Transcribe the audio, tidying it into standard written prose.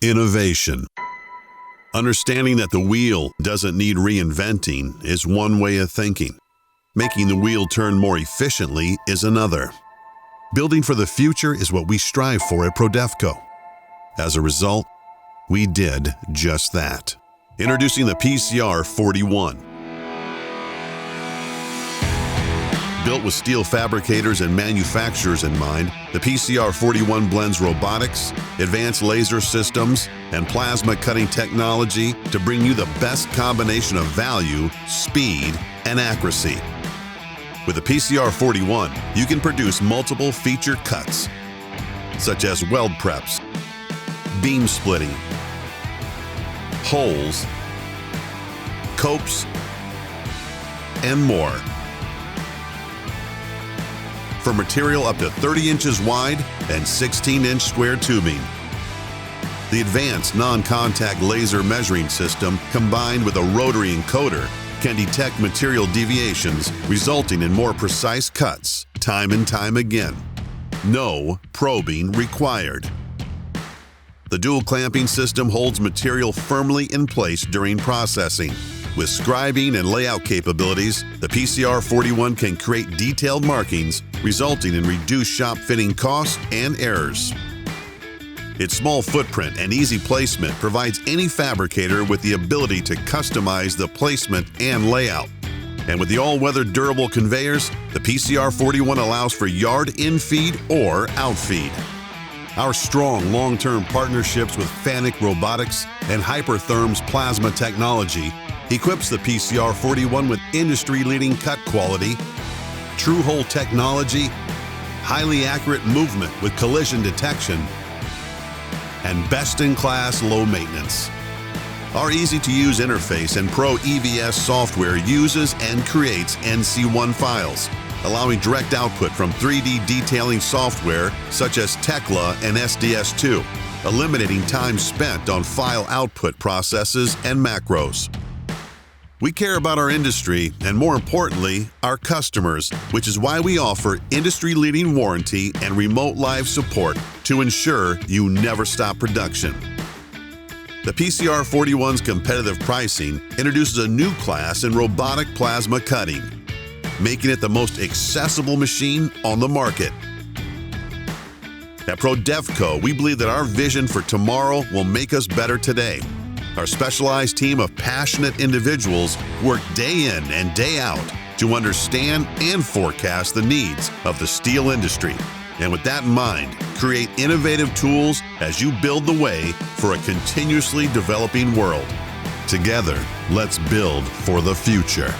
Innovation. Understanding that the wheel doesn't need reinventing is one way of thinking. Making the wheel turn more efficiently is another. Building for the future is what we strive for at ProDefco. As a result, we did just that. Introducing the PCR41. Built with steel fabricators and manufacturers in mind, the PCR41 blends robotics, advanced laser systems, and plasma cutting technology to bring you the best combination of value, speed, and accuracy. With the PCR41, you can produce multiple feature cuts, such as weld preps, beam splitting, holes, copes, and more. For material up to 30 inches wide and 16-inch square tubing. The advanced non-contact laser measuring system combined with a rotary encoder can detect material deviations, resulting in more precise cuts time and time again. No probing required. The dual clamping system holds material firmly in place during processing. With scribing and layout capabilities, the PCR41 can create detailed markings, resulting in reduced shop fitting costs and errors. Its small footprint and easy placement provides any fabricator with the ability to customize the placement and layout. And with the all-weather durable conveyors, the PCR41 allows for yard in-feed or out-feed. Our strong long-term partnerships with Fanuc Robotics and Hypertherm's plasma technology equips the PCR41 with industry-leading cut quality, true hole technology, highly accurate movement with collision detection, and best-in-class low maintenance. Our easy-to-use interface and Pro EVS software uses and creates NC1 files, allowing direct output from 3D detailing software such as Tekla and SDS2, eliminating time spent on file output processes and macros. We care about our industry and, more importantly, our customers, which is why we offer industry-leading warranty and remote live support to ensure you never stop production. The PCR41's competitive pricing introduces a new class in robotic plasma cutting, making it the most accessible machine on the market. At ProDefco, we believe that our vision for tomorrow will make us better today. Our specialized team of passionate individuals work day in and day out to understand and forecast the needs of the steel industry. And with that in mind, create innovative tools as you build the way for a continuously developing world. Together, let's build for the future.